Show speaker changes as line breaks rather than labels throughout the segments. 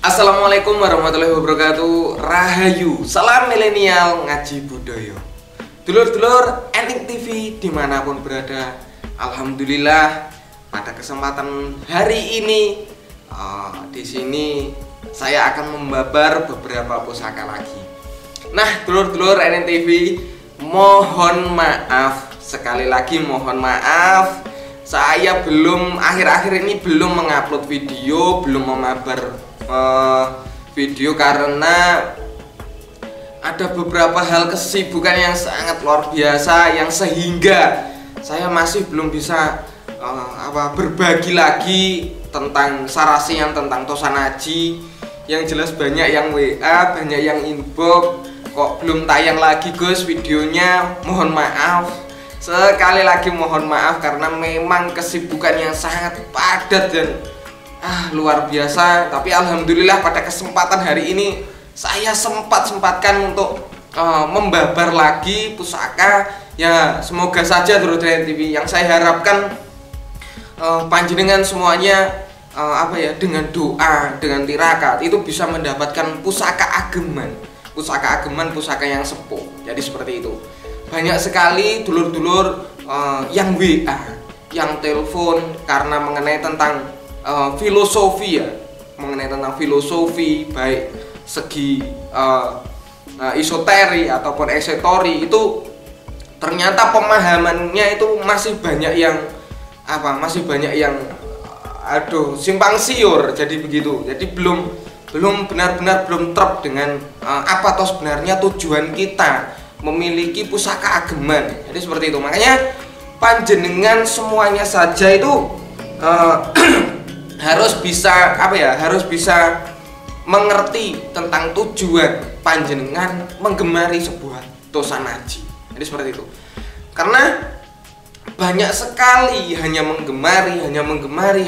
Assalamualaikum warahmatullahi wabarakatuh. Rahayu, salam milenial ngaji budaya. Dulur-dulur Enik TV dimanapun berada, alhamdulillah pada kesempatan hari ini di sini saya akan membabar beberapa pusaka lagi. Nah, dulur-dulur Enik TV, mohon maaf sekali lagi, mohon maaf. Saya akhir-akhir ini belum mengupload video, belum memabar video karena ada beberapa hal kesibukan yang sangat luar biasa yang sehingga saya masih belum bisa berbagi lagi tentang sarasian, tentang Tosan Aji. Yang jelas banyak yang WA, banyak yang inbox, kok belum tayang lagi Gus videonya. Mohon maaf, sekali lagi mohon maaf karena memang kesibukan yang sangat padat dan luar biasa. Tapi alhamdulillah pada kesempatan hari ini saya sempatkan untuk membabar lagi pusaka. Ya semoga saja dulur-dulur TV, yang saya harapkan panjenengan semuanya dengan doa, dengan tirakat itu bisa mendapatkan pusaka ageman, pusaka yang sepuh. Jadi seperti itu. Banyak sekali dulur-dulur yang WA, yang telepon karena mengenai tentang filosofi, mengenai tentang filosofi baik segi isoteri ataupun esotori, itu ternyata pemahamannya itu masih banyak yang simpang siur. Jadi begitu. Jadi belum benar-benar belum terp dengan apa toh sebenarnya tujuan kita memiliki pusaka ageman. Jadi seperti itu. Makanya panjenengan semuanya saja itu harus bisa mengerti tentang tujuan panjenengan menggemari sebuah Tosan Aji. Jadi seperti itu. Karena banyak sekali hanya menggemari,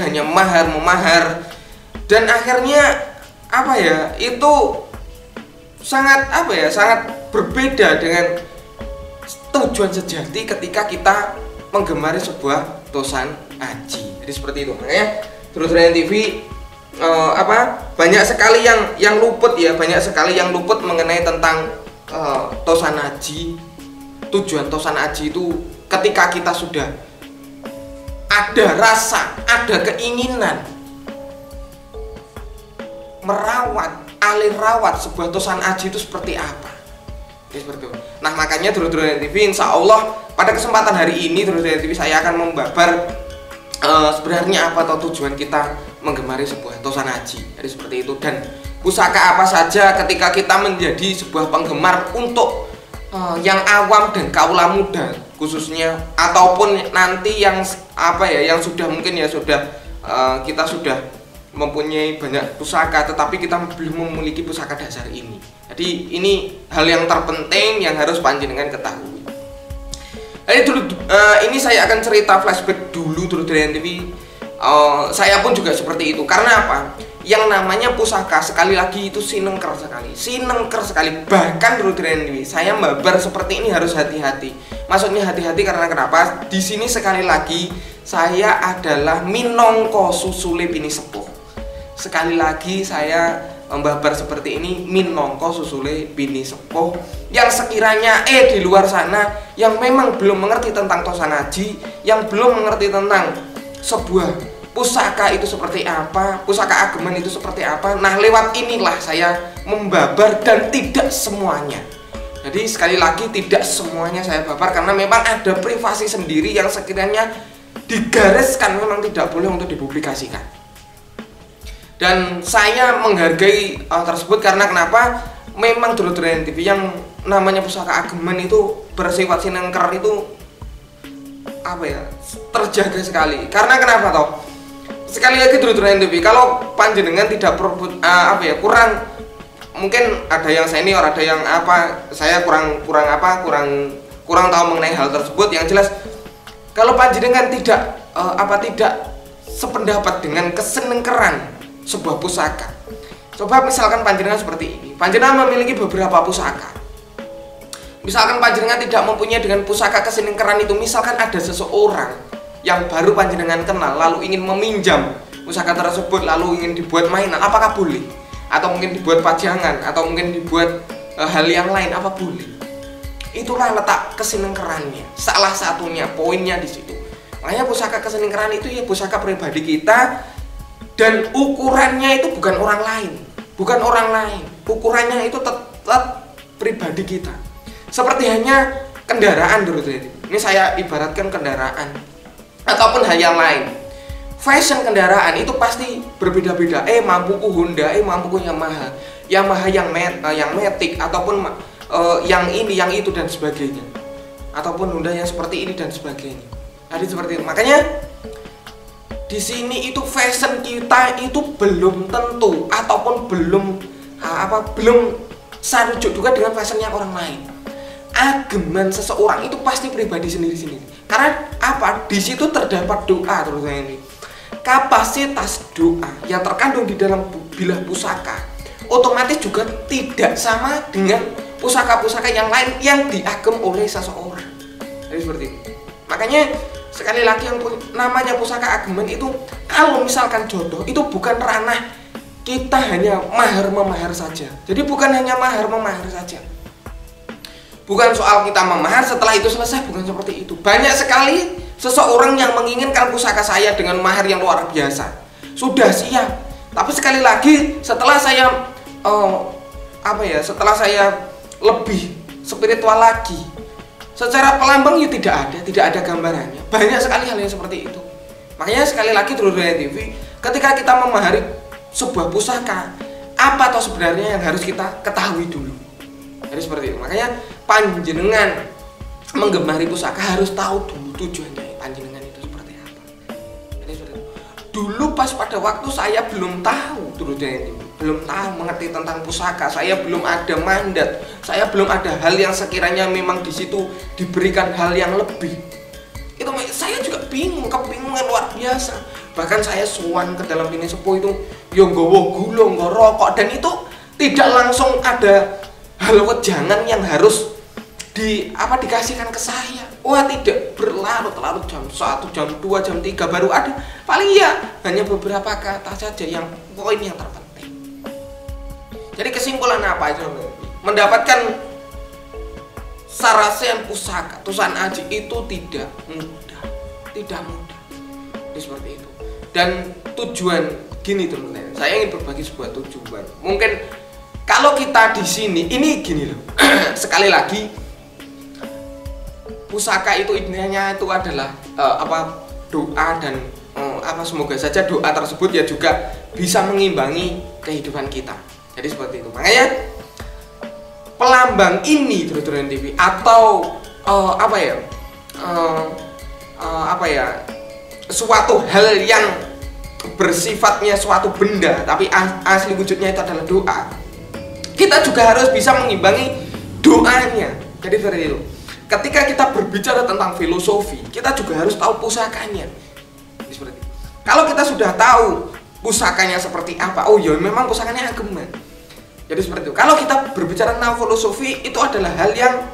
hanya memahar, dan akhirnya itu sangat berbeda dengan tujuan sejati ketika kita menggemari sebuah Tosan Aji. Jadi seperti itu. Makanya dulur-dulur TV banyak sekali yang luput ya, banyak sekali yang luput mengenai tentang Tosan Aji. Tujuan Tosan Aji itu ketika kita sudah ada rasa, ada keinginan alir rawat sebuah Tosan Aji itu seperti apa. Jadi seperti itu. Nah makanya dulur-dulur TV, insya Allah pada kesempatan hari ini dulur-dulur TV saya akan membabar sebenarnya apa atau tujuan kita menggemari sebuah Tosan Aji. Jadi seperti itu. Dan pusaka apa saja ketika kita menjadi sebuah penggemar untuk yang awam dan kaula muda khususnya, ataupun nanti yang sudah mungkin kita sudah mempunyai banyak pusaka tetapi kita belum memiliki pusaka dasar ini. Jadi ini hal yang terpenting yang harus panjenengan ketahui. Ini saya akan cerita flashback dulu dulur-dulur TV. Saya pun juga seperti itu. Karena apa? Yang namanya pusaka sekali lagi itu sinengker sekali. Bahkan dulur-dulur TV, saya membabar seperti ini harus hati-hati. Maksudnya hati-hati karena kenapa? Di sini sekali lagi saya adalah minongko susule bini sepuh. Sekali lagi saya membabar seperti ini minongko susule bini sepuh, yang sekiranya di luar sana yang memang belum mengerti tentang Tosan Aji, yang belum mengerti tentang sebuah pusaka itu seperti apa, pusaka ageman itu seperti apa. Nah lewat inilah saya membabar, dan tidak semuanya. Jadi sekali lagi tidak semuanya saya babar karena memang ada privasi sendiri yang sekiranya digariskan memang tidak boleh untuk dipublikasikan. Dan saya menghargai tersebut karena kenapa? Memang dulur-dulur TV yang namanya pusaka ageman itu bersifat sinengker itu terjaga sekali. Karena kenapa toh? Sekali lagi dulur-dulur TV, kalau panjenengan tidak kurang, mungkin ada yang senior, ada yang saya kurang tahu mengenai hal tersebut. Yang jelas kalau panjenengan tidak sependapat dengan kesenengkeran sebuah pusaka. Coba misalkan panjenengan seperti ini. Panjenengan memiliki beberapa pusaka. Misalkan panjenengan tidak mempunyai dengan pusaka kesenengkeran itu. Misalkan ada seseorang yang baru panjenengan kenal lalu ingin meminjam pusaka tersebut lalu ingin dibuat mainan, apakah boleh? atau mungkin dibuat pajangan, atau mungkin dibuat hal yang lain, apa boleh. Itulah letak kesenengkerannya. Salah satunya poinnya di situ. Makanya pusaka kesenengkeran itu ya pusaka pribadi kita, dan ukurannya itu bukan orang lain, bukan orang lain. Ukurannya itu tetap pribadi kita. Seperti hanya kendaraan dulu. Ini saya ibaratkan kendaraan ataupun hal yang lain. Fashion kendaraan itu pasti berbeda-beda. Mampuku Honda, mampuku Yamaha yang Matic, ataupun yang ini, yang itu dan sebagainya. Ataupun Honda yang seperti ini dan sebagainya. Jadi seperti itu. Makanya di sini itu fashion kita itu belum tentu ataupun belum sarujuk juga dengan fashionnya orang lain. Ageman seseorang itu pasti pribadi sendiri-sendiri. Karena apa? Di situ terdapat doa, terutama ini. Kapasitas doa yang terkandung di dalam bilah pusaka otomatis juga tidak sama dengan pusaka-pusaka yang lain yang diagem oleh seseorang. Jadi seperti itu. Makanya sekali lagi yang namanya pusaka ageman itu, kalau misalkan jodoh itu bukan ranah kita hanya mahar-memahar saja. Jadi bukan hanya mahar-memahar saja. Bukan soal kita memahar setelah itu selesai, bukan seperti itu. Banyak sekali seseorang yang menginginkan pusaka saya dengan mahar yang luar biasa. Sudah siap. Tapi sekali lagi setelah saya setelah saya lebih spiritual lagi, secara pelambang ya tidak ada gambarannya. Banyak sekali hal yang seperti itu. Makanya sekali lagi Drudaya TV, ketika kita memahari sebuah pusaka, apa atau sebenarnya yang harus kita ketahui dulu. Jadi seperti itu. Makanya panjenengan menggemari pusaka harus tahu dulu tujuannya panjenengan itu seperti apa. Jadi seperti itu. Dulu pas pada waktu saya belum tahu Drudaya TV, belum tahu mengerti tentang pusaka, saya belum ada mandat, saya belum ada hal yang sekiranya memang di situ diberikan hal yang lebih. Itu saya juga bingung, kebingungan luar biasa. Bahkan saya suan ke dalam ini sepuh itu yang nggawa gula, nggawa rokok, dan itu tidak langsung ada hal wejangan yang harus dikasihkan ke saya. Wah, tidak, berlarut-larut jam 1, jam 2, jam 3 baru ada. Paling ya hanya beberapa kata saja yang poin yang terpenting. Jadi kesimpulan apa itu? Mendapatkan sarasen pusaka Tusan Aji itu tidak mudah. Jadi seperti itu. Dan tujuan gini teman-teman, saya ingin berbagi sebuah tujuan. Mungkin kalau kita di sini, ini gini loh. Sekali lagi, pusaka itu intinya itu adalah doa, dan semoga saja doa tersebut ya juga bisa mengimbangi kehidupan kita. Jadi seperti itu. Makanya pelambang ini Drudaya TV atau suatu hal yang bersifatnya suatu benda tapi asli wujudnya itu adalah doa. Kita juga harus bisa mengimbangi doanya. Jadi seperti itu. Ketika kita berbicara tentang filosofi, kita juga harus tahu pusakanya. Jadi seperti itu. Kalau kita sudah tahu pusakanya seperti apa, oh ya memang pusakanya ageman. Jadi seperti itu. Kalau kita berbicara tentang filosofi, itu adalah hal yang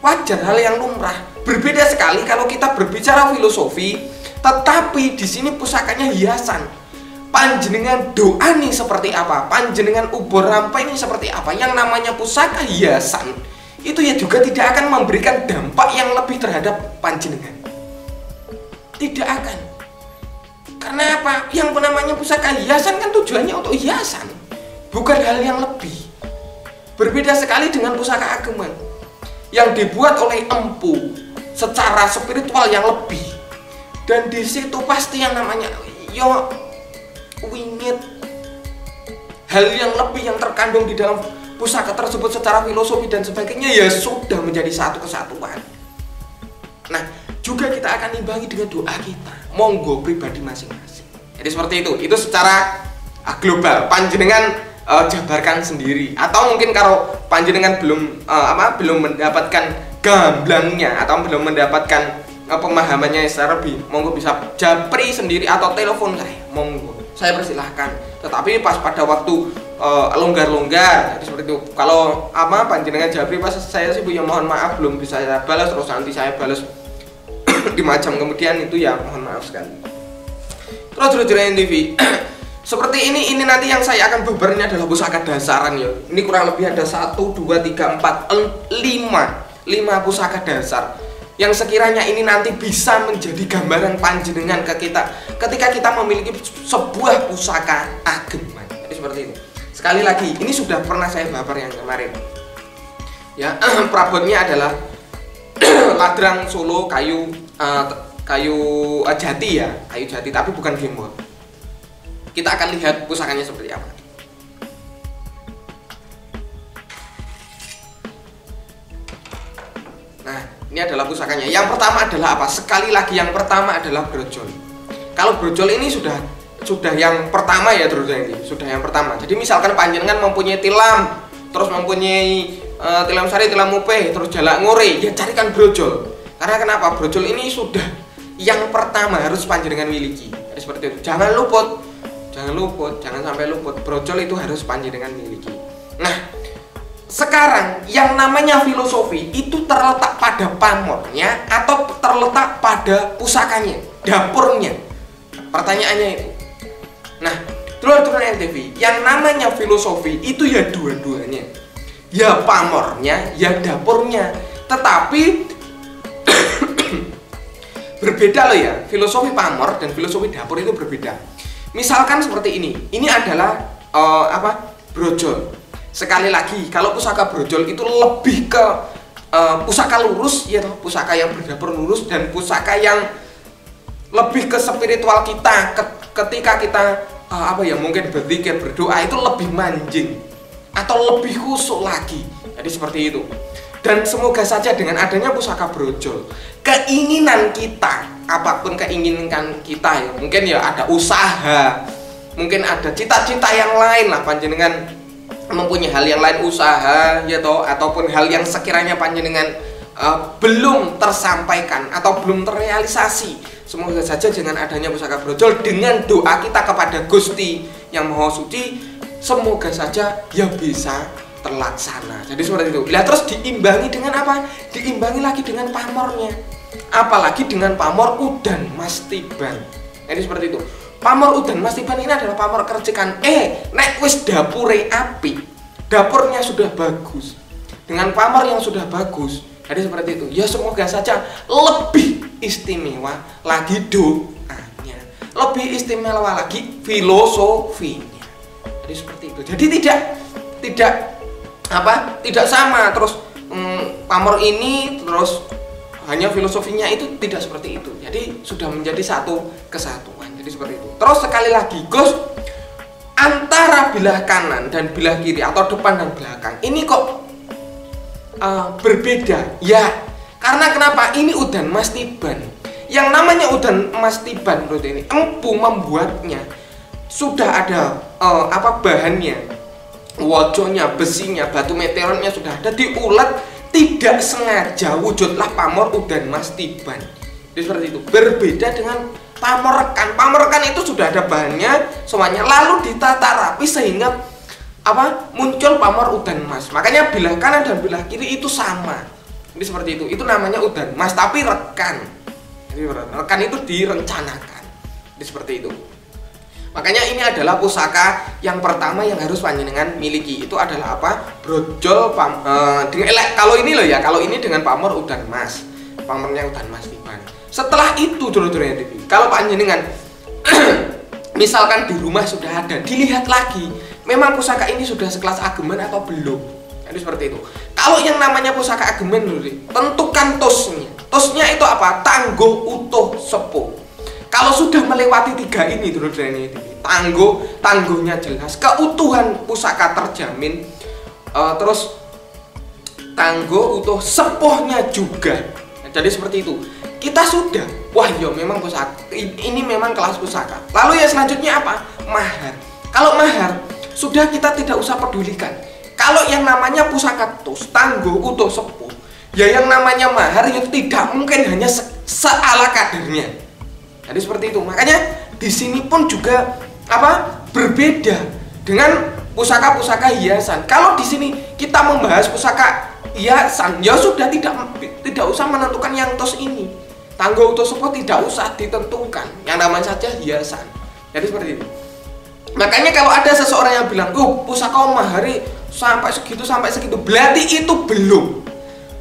wajar, hal yang lumrah. Berbeda sekali kalau kita berbicara filosofi, tetapi di sini pusakanya hiasan. Panjenengan doa nih seperti apa, panjenengan ubur rampai ini seperti apa. Yang namanya pusaka hiasan itu ya juga tidak akan memberikan dampak yang lebih terhadap panjenengan. Tidak akan. Karena apa? Yang namanya pusaka hiasan kan tujuannya untuk hiasan, bukan hal yang lebih. Berbeda sekali dengan pusaka ageman yang dibuat oleh empu secara spiritual yang lebih. Dan di situ pasti yang namanya wingit, hal yang lebih yang terkandung di dalam pusaka tersebut secara filosofi dan sebagainya ya sudah menjadi satu kesatuan. Nah, juga kita akan imbangi dengan doa kita, monggo pribadi masing-masing. Jadi seperti itu secara global. Panjenengan jabarkan sendiri, atau mungkin kalau panjenengan belum mendapatkan gamblangnya atau belum mendapatkan pemahamannya secara lebih, monggo bisa japri sendiri atau telepon saya, monggo. Saya persilahkan. Tetapi pas pada waktu longgar-longgar, jadi seperti itu. Kalau panjenengan japri pas saya sih ya mohon maaf belum bisa saya balas, terus nanti saya balas 5 jam kemudian, itu ya mohon maaf sekali. Terus Drudaya TV, Seperti ini nanti yang saya akan beber ini adalah pusaka dasaran ya. Ini kurang lebih ada 1, 2, 3, 4, 5 pusaka dasar yang sekiranya ini nanti bisa menjadi gambaran panjenengan ke kita ketika kita memiliki sebuah pusaka ageman. Jadi seperti itu. Sekali lagi, ini sudah pernah saya baper yang kemarin. Ya, prabotnya adalah ladrang Solo kayu jati ya, kayu jati tapi bukan gembol. Kita akan lihat pusakanya seperti apa. Nah, ini adalah pusakanya. Yang pertama adalah apa? Sekali lagi yang pertama adalah brojol. Kalau brojol ini sudah yang pertama ya, terus ini sudah yang pertama. Jadi misalkan panjenengan mempunyai tilam, terus mempunyai tilam sari, tilam mupeh, terus jalak ngore, ya carikan brojol. Karena kenapa? Brojol ini sudah yang pertama harus panjenengan miliki. Jadi seperti itu. Jangan sampai luput. Brojol itu harus panjenengan miliki. Nah, sekarang yang namanya filosofi itu terletak pada pamornya atau terletak pada pusakanya, dapurnya. Pertanyaannya itu. Nah, dulur-dulur NTV, yang namanya filosofi itu ya dua-duanya. Ya pamornya, ya dapurnya. Tetapi berbeda loh ya. Filosofi pamor dan filosofi dapur itu berbeda. Misalkan seperti ini. Ini adalah brojol. Sekali lagi, kalau pusaka brojol itu lebih ke pusaka lurus, ya pusaka yang berdapur lurus dan pusaka yang lebih ke spiritual kita ketika kita mungkin berzikir, berdoa itu lebih manjing atau lebih khusyuk lagi. Jadi seperti itu. Dan semoga saja dengan adanya pusaka brojol, keinginan kita, apapun keinginan kita ya, mungkin ya ada usaha, mungkin ada cita-cita yang lain lah, panjenengan mempunyai hal yang lain, usaha ya toh, ataupun hal yang sekiranya panjenengan belum tersampaikan atau belum terrealisasi. Semoga saja dengan adanya pusaka brojol, dengan doa kita kepada Gusti yang Maha Suci, semoga saja ya bisa terlaksana. Jadi seperti itu. Lihat, terus diimbangi dengan apa? Diimbangi lagi dengan pamornya. Apalagi dengan pamor udan mastiban. Jadi seperti itu. Pamor udan mastiban ini adalah pamor kercekan. Nek wis dapure api, dapurnya sudah bagus, dengan pamor yang sudah bagus. Jadi seperti itu. Ya semoga saja lebih istimewa lagi doanya, lebih istimewa lagi filosofinya. Jadi seperti itu. Jadi tidak sama terus pamor ini terus hanya filosofinya itu tidak seperti itu. Jadi sudah menjadi satu kesatuan. Jadi seperti itu. Terus sekali lagi, Gus, antara bilah kanan dan bilah kiri atau depan dan belakang ini kok berbeda ya, karena kenapa? Ini udan mastiban. Yang namanya udan mastiban menurut ini empu membuatnya sudah ada bahannya, wojonya, besinya, batu meteornya sudah ada, diulat tidak sengaja wujudlah pamor udan mastiban. Jadi seperti itu. Berbeda dengan pamor rekan. Pamor rekan itu sudah ada bahannya semuanya, lalu ditata rapi sehingga muncul pamor udan mas. Makanya bilah kanan dan bilah kiri itu sama. Jadi seperti itu. Itu namanya udan mas, tapi rekan. Jadi rekan itu direncanakan. Jadi seperti itu. Makanya ini adalah pusaka yang pertama yang harus panjenengan miliki. Itu adalah apa? Brojol kalau ini loh ya, kalau ini dengan pamor udan mas. Pamornya udan mas tiban. Setelah itu dulur-dulur TV, kalau panjenengan misalkan di rumah sudah ada, dilihat lagi memang pusaka ini sudah sekelas ageman atau belum. Jadi seperti itu. Kalau yang namanya pusaka ageman dulu, tentukan tosnya. Tosnya itu apa? Tangguh, utuh, sepuh. Kalau sudah melewati 3 ini dulu ini, tangguhnya jelas, keutuhan pusaka terjamin, terus tangguh, utuh, sepuhnya juga. Jadi seperti itu. Kita sudah, wah ya memang pusaka ini memang kelas pusaka. Lalu ya selanjutnya apa? Mahar. Kalau mahar sudah kita tidak usah pedulikan. Kalau yang namanya pusaka tos, tangguh, utuh, sepuh, ya yang namanya mahar itu tidak mungkin hanya seala kadarnya. Jadi seperti itu. Makanya di sini pun juga berbeda dengan pusaka-pusaka hiasan. Kalau di sini kita membahas pusaka hiasan, ya sudah tidak usah menentukan yang tos ini. Tangguh, utuh, sepuh tidak usah ditentukan. Yang namanya saja hiasan. Jadi seperti itu. Makanya kalau ada seseorang yang bilang, pusaka mahari sampai segitu, berarti itu belum.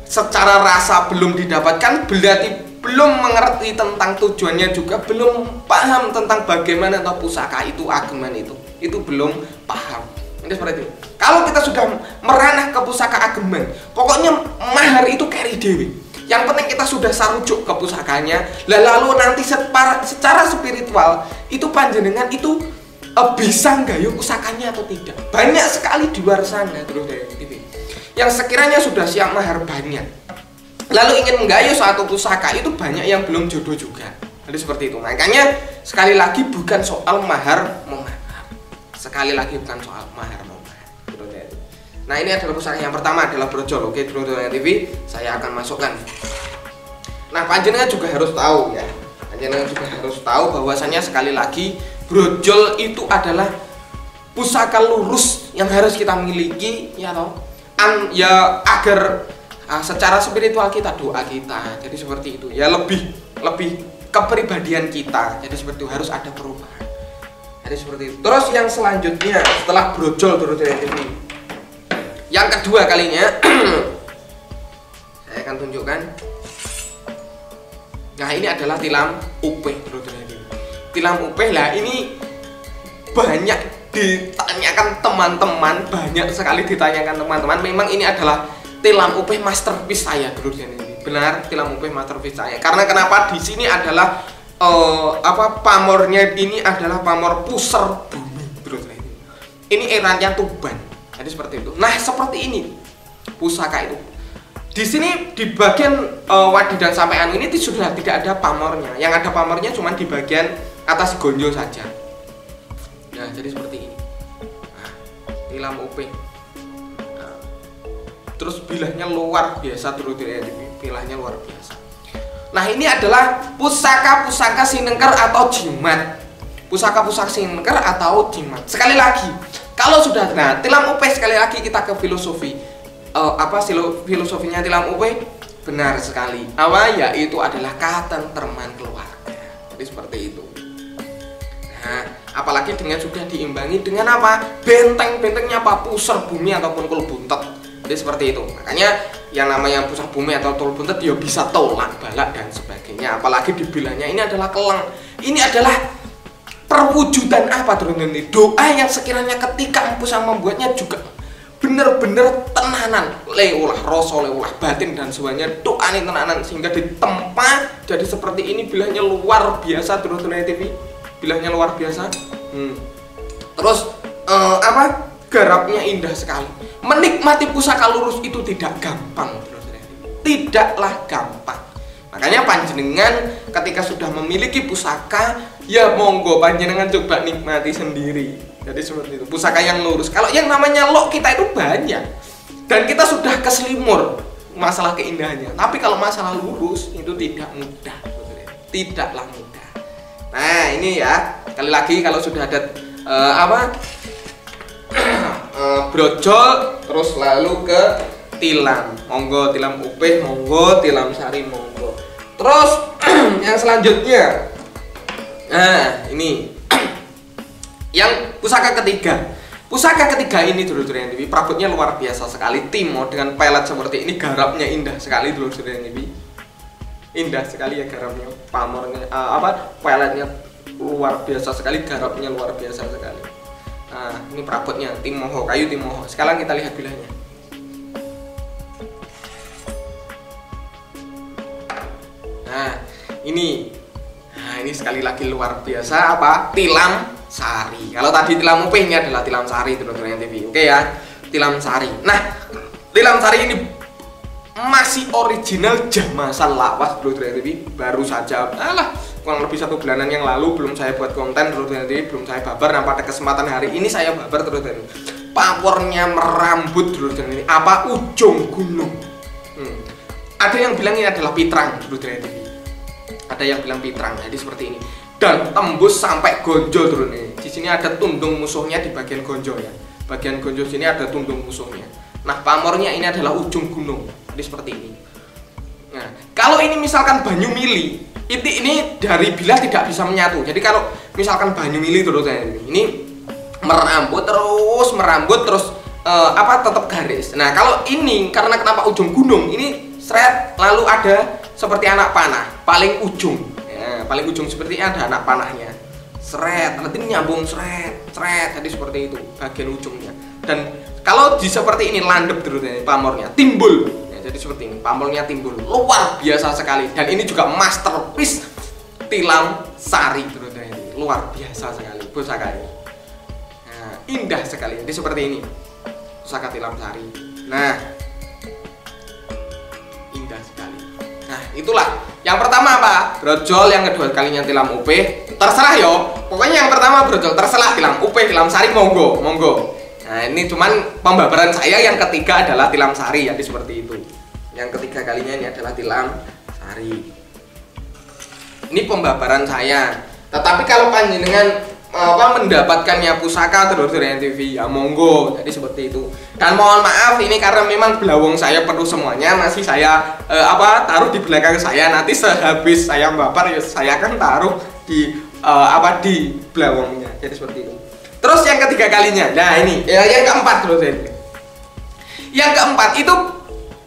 Secara rasa belum didapatkan, berarti belum mengerti tentang tujuannya, juga belum paham tentang bagaimana atau pusaka itu, ageman itu belum paham. Ini seperti itu. Kalau kita sudah meranah ke pusaka ageman, pokoknya mahar itu carry dewi. Yang penting kita sudah sarujuk ke pusakanya, lalu nanti secara spiritual itu panjenengan itu bisa nggak pusakanya atau tidak. Banyak sekali di luar sana terus dari TV yang sekiranya sudah siap mahar banyak, lalu ingin menggayuh suatu pusaka, itu banyak yang belum jodoh juga. Jadi seperti itu. Makanya sekali lagi bukan soal mahar memahar. Sekali lagi bukan soal mahar memahar. Nah, ini adalah pusaka yang pertama adalah brojol. Oke, brojol TV saya akan masukkan. Nah, panjenengan juga harus tahu ya. Panjenengan juga harus tahu bahwasanya sekali lagi brojol itu adalah pusaka lurus yang harus kita miliki ya toh. Ya agar secara spiritual kita, doa kita. Jadi seperti itu. Ya lebih kepribadian kita. Jadi seperti itu, harus ada perubahan. Jadi seperti itu. Terus yang selanjutnya setelah brojol TV. Yang kedua kalinya saya akan tunjukkan. Nah, ini adalah tilam upeh, tilam upeh lah. Ini banyak ditanyakan teman-teman, banyak sekali ditanyakan teman-teman. Memang ini adalah tilam upeh masterpiece saya, benar, tilam upeh masterpiece saya. Karena kenapa? Di sini adalah pamornya ini adalah pamor pusar bumi, ini eranya Tuban. Jadi seperti itu. Nah, seperti ini pusaka itu. Di sini di bagian wadi dan sampean ini sudah tidak ada pamornya. Yang ada pamornya cuma di bagian atas gonjo saja. Nah, jadi seperti ini. Nah, tilam upeh. Nah, terus bilahnya luar biasa, bilahnya luar biasa. Nah, ini adalah pusaka-pusaka sinengker atau jimat. Pusaka-pusaka sinengker atau jimat. Sekali lagi, kalau sudah, nah, tilam upeh sekali lagi kita ke filosofi. Filosofinya tilam upeh benar sekali. Yaitu adalah ketenteraman keluarga. Jadi seperti itu. Nah, apalagi dengan sudah diimbangi dengan apa? Benteng-bentengnya pusar bumi ataupun kulbuntet. Jadi seperti itu. Makanya yang namanya pusar bumi atau kulbuntet ya bisa tolak balak dan sebagainya. Apalagi dibilangnya ini adalah keleng. Ini adalah perwujudan apa ini? Doa yang sekiranya ketika empu sang membuatnya juga benar-benar tenanan, leulah rasa, leulah batin dan semuanya doa ini tenanan sehingga ditempa jadi seperti ini. Bilahnya luar biasa TV, bilahnya luar biasa. Terus garapnya indah sekali. Menikmati pusaka lurus itu tidak gampang, tidaklah gampang. Makanya panjenengan ketika sudah memiliki pusaka, ya monggo panjenengan coba nikmati sendiri. Jadi seperti itu, pusaka yang lurus. Kalau yang namanya lok kita itu banyak, dan kita sudah keselimur masalah keindahannya. Tapi kalau masalah lurus itu tidak mudah, tidaklah mudah. Nah, ini ya, sekali lagi kalau sudah ada brojol, terus lalu ke tilam, monggo tilam upeh, monggo tilam sari, monggo. Terus yang selanjutnya, nah ini yang pusaka ketiga. Pusaka ketiga ini dulur-dulur yang TV, perabotnya luar biasa sekali. Timo dengan pelet seperti ini, garapnya indah sekali dulur-dulur yang TV. Indah sekali ya garapnya, pamornya peletnya luar biasa sekali, garapnya luar biasa sekali. Nah, ini perabotnya timoho, kayu timoho. Sekarang kita lihat bilahnya. Nah, ini sekali lagi luar biasa tilam sari. Kalau tadi tilam upeh, ini adalah tilam sari teman-teman yang TV. Oke ya, tilam sari. Nah, tilam sari ini masih original jamasan lawas teman-teman yang TV. Baru saja, kurang lebih 1 bulanan yang lalu belum saya buat konten teman-teman yang TV, belum saya babar. Nah, pada kesempatan hari ini saya babar teman-teman. Powernya merambut teman-teman ini. Ujung gunung. Ada yang bilang ini adalah pitrang teman-teman yang TV. Ada yang bilang pitrang, jadi seperti ini. Dan tembus sampai gonjo turun ini. Di sini ada tundung musuhnya di bagian gonjo ya. Bagian gonjo sini ada tundung musuhnya. Nah, pamornya ini adalah ujung gunung. Jadi seperti ini. Nah, kalau ini misalkan banyu mili, ini dari bilah tidak bisa menyatu. Jadi kalau misalkan banyu mili terus ini merambut terus tetap garis. Nah, kalau ini karena kenapa ujung gunung ini seret lalu ada seperti anak panah paling ujung. Ya, paling ujung seperti ada anak panahnya. Seret, nanti nyambung seret, jadi seperti itu bagian ujungnya. Dan kalau di seperti ini landep terus pamornya timbul. Ya, jadi seperti ini, pamornya timbul. Luar biasa sekali. Dan ini juga masterpiece tilam sari terus ini. Luar biasa sekali pusaka ini. Nah, indah sekali. Jadi seperti ini. Pusaka tilam sari. Nah, indah sekali. Nah, itulah. Yang pertama apa? Brojol, yang kedua kalinya tilam UP. Terserah yo. Pokoknya yang pertama brojol, terserah tilam UP, tilam sari monggo. Nah, ini cuman pembabaran saya. Yang ketiga adalah tilam sari, jadi seperti itu. Yang ketiga kalinya ini adalah tilam sari. Ini pembabaran saya. Tetapi kalau panjenengan mendapatkannya pusaka terus dari TV ya monggo, jadi seperti itu. Dan mohon maaf ini karena memang belawong saya penuh semuanya, masih saya taruh di belakang saya. Nanti sehabis saya membapar ya saya akan taruh di di belawongnya, jadi seperti itu. Terus yang ketiga kalinya, nah ini yang keempat terus ini. Yang keempat itu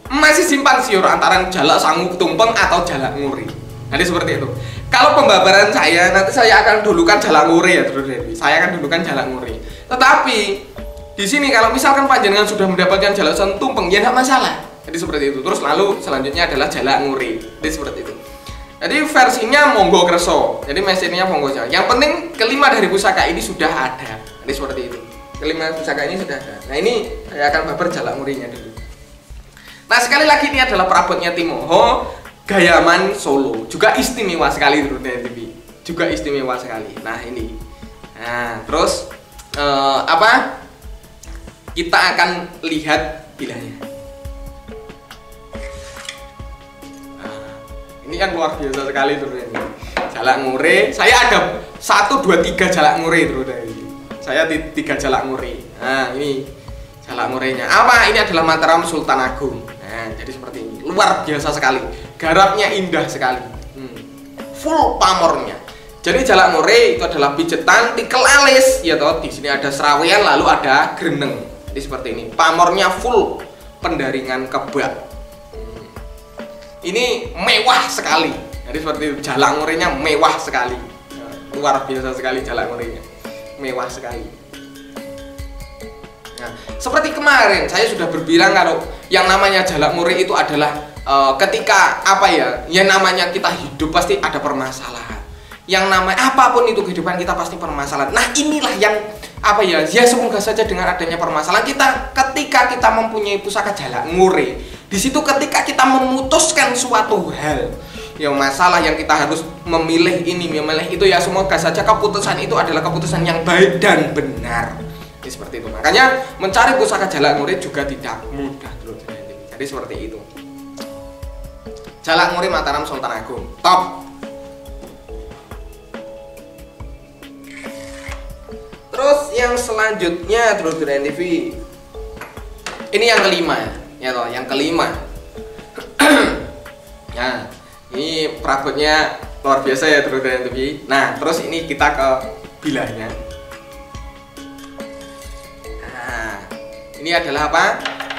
masih simpang siur antara jalak sangu tumpeng atau jalak nguri. Jadi seperti itu. Kalau pembabaran saya nanti saya akan dulukan jalak nguri ya terus ini. Saya akan dulukan jalak nguri. Tetapi di sini kalau misalkan panjenengan sudah mendapatkan jalak sangu tumpeng ya tidak masalah. Jadi seperti itu. Terus lalu selanjutnya adalah jalak nguri. Jadi seperti itu. Jadi versinya monggo kerso. Jadi mesinnya monggo saja. Yang penting kelima dari pusaka ini sudah ada. Jadi seperti itu. Kelima pusaka ini sudah ada. Nah, ini saya akan babar jalak ngurinya dulu. Nah, sekali lagi ini adalah perabotnya Timoho Gayaman Solo. Juga istimewa sekali terus TV. Juga istimewa sekali. Nah, ini. Nah, terus kita akan lihat bilanya. Ini kan luar biasa sekali terus ini. Jalak ngure, saya ada 1, 2, 3 jalak ngure terus ini. Saya 3 jalak ngure. Nah, ini jalak ngurenya. Apa? Ini adalah Mataram Sultan Agung. Nah, jadi seperti ini. Luar biasa sekali. Garapnya indah sekali. Full pamornya. Jadi jalak ngure itu adalah pijetan, tikel alis, ya toh. Di sini ada serawean lalu ada greneng. Jadi seperti ini. Pamornya full pendaringan kebak. Ini mewah sekali. Jadi seperti itu, jalak ngurenya mewah sekali. Luar biasa sekali jalak ngurenya. Mewah sekali. Nah, seperti kemarin saya sudah berbilang kalau yang namanya jalak ngure itu adalah ketika yang namanya kita hidup pasti ada permasalahan. Yang namanya apapun itu kehidupan kita pasti permasalahan. Nah, inilah yang ya semoga saja dengan adanya permasalahan ketika kita mempunyai pusaka jalak ngure. Di situ ketika kita memutuskan suatu hal, yang masalah yang kita harus memilih ini, memilih itu, ya semoga saja keputusan itu adalah keputusan yang baik dan benar. Jadi seperti itu. Makanya mencari pusaka jalak ngure juga tidak mudah, terus. Jadi seperti itu. Jalak ngure Mataram Sultan Agung. Top. Terus yang selanjutnya terus di TV. Ini yang kelima ya toh, yang kelima. Nah, ini perabotnya luar biasa ya terus di TV. Nah, terus ini kita ke bilahnya. Nah, ini adalah apa?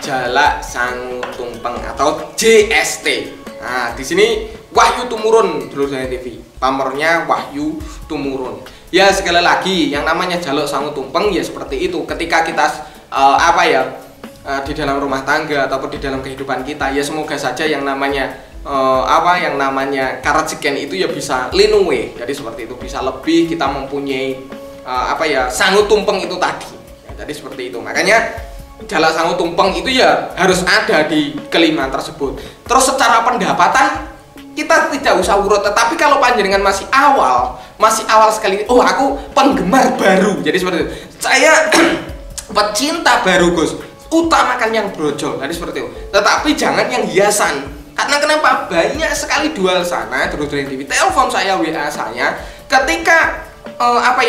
Jalak Sangu Tumpeng atau JST. Nah, di sini Wahyu Tumurun terus di TV. Pamornya Wahyu Tumurun. Ya, sekali lagi yang namanya jaluk sangu tumpeng ya seperti itu. Ketika kita di dalam rumah tangga ataupun di dalam kehidupan kita, ya semoga saja yang namanya karajiken itu ya bisa linue. Jadi seperti itu, bisa lebih kita mempunyai sangu tumpeng itu tadi. Ya, jadi seperti itu. Makanya jalak sangu tumpeng itu ya harus ada di kelima tersebut. Terus secara pendapatan kita tidak usah urut, tetapi kalau panjenengan masih awal sekali, aku penggemar baru, jadi seperti itu, saya pecinta baru Gus, utamakan yang brojol, jadi seperti itu. Tetapi jangan yang hiasan, karena kenapa? Banyak sekali jual sana terus dari TV, telepon saya, WA saya, ketika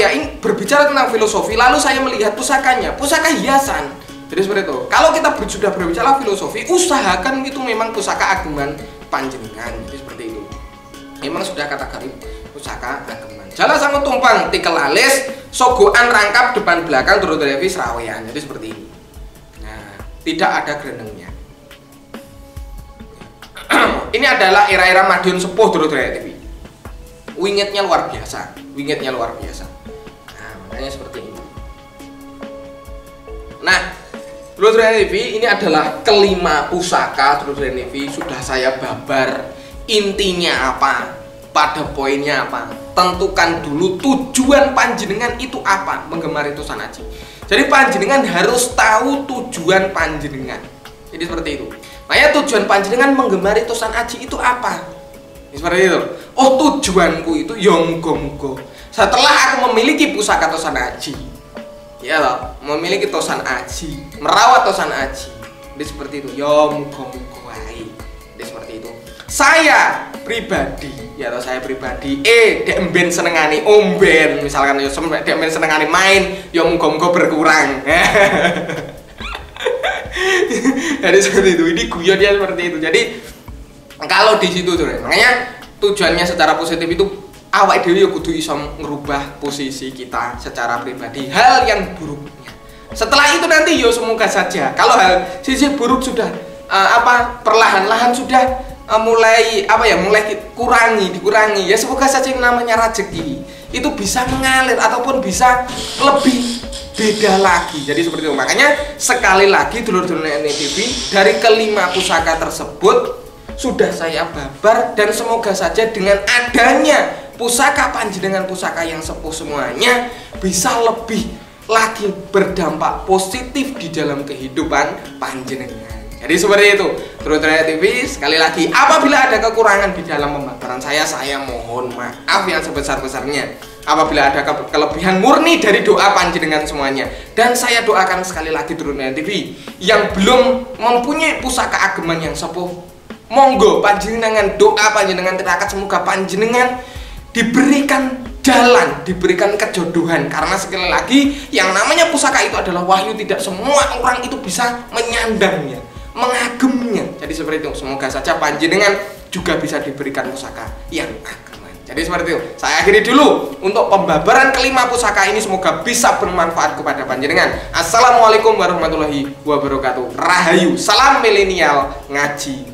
ini berbicara tentang filosofi, lalu saya melihat pusakanya, pusaka hiasan. Jadi seperti itu. Kalau kita sudah berbicara filosofi, usahakan itu memang pusaka ageman panjenengan. Jadi seperti itu. Memang sudah kategori pusaka ageman. Jala sangut tumpang tikel alis, sogoan rangkap depan belakang turut Devi serawean. Jadi seperti ini. Nah, tidak ada grenengnya. Ini adalah era-era Madiun Sepuh turut Devi. Wingitnya luar biasa, wingitnya luar biasa. Nah, makanya seperti ini. Nah, Dulur TV ini adalah kelima pusaka Dulur TV sudah saya babar. Intinya apa? Pada poinnya apa? Tentukan dulu tujuan panjenengan itu apa menggemari Tosan Aji. Jadi panjenengan harus tahu tujuan panjenengan. Jadi seperti itu. Makanya tujuan panjenengan menggemari Tosan Aji itu apa? Seperti itu. Oh, tujuanku itu ya muga-muga setelah aku memiliki pusaka Tosan Aji, ya loh, memiliki Tosan Aji, merawat Tosan Aji. Jadi seperti itu. Ya muga-muga wae. Jadi seperti itu. Saya pribadi, ya toh saya pribadi, dek ben senengane omben, misalkan ya dek ben senengane main, ya muga-muga berkurang. Jadi seperti itu. Ini guyon dia seperti itu. Jadi kalau di situ tuh, makanya tujuannya secara positif itu awak dhewe ya kudu iso ngerubah posisi kita secara pribadi hal yang buruknya. Setelah itu nanti ya semoga saja kalau hal sisi buruk sudah perlahan-lahan sudah mulai dikurangi ya, semoga saja yang namanya rezeki itu bisa mengalir ataupun bisa lebih beda lagi. Jadi seperti itu. Makanya sekali lagi dulur-dulur NTV, dari kelima pusaka tersebut sudah saya babar, dan semoga saja dengan adanya pusaka panjenengan, pusaka yang sepuh semuanya bisa lebih lagi berdampak positif di dalam kehidupan panjenengan. Jadi seperti itu, Dulur-dulur TV. Sekali lagi, apabila ada kekurangan di dalam pembabaran saya mohon maaf yang sebesar-besarnya. Apabila ada kelebihan murni dari doa panjenengan semuanya. Dan saya doakan sekali lagi Dulur-dulur TV yang belum mempunyai pusaka ageman yang sepuh, monggo panjenengan doa panjenengan tirakat semoga panjenengan diberikan jalan, diberikan kejodohan. Karena sekali lagi yang namanya pusaka itu adalah wahyu, tidak semua orang itu bisa menyandangnya, mengagemnya. Jadi seperti itu. Semoga saja panjenengan juga bisa diberikan pusaka yang ageman. Jadi seperti itu. Saya akhiri dulu untuk pembabaran kelima pusaka ini, semoga bisa bermanfaat kepada panjenengan. Assalamualaikum warahmatullahi wabarakatuh. Rahayu. Salam milenial ngaji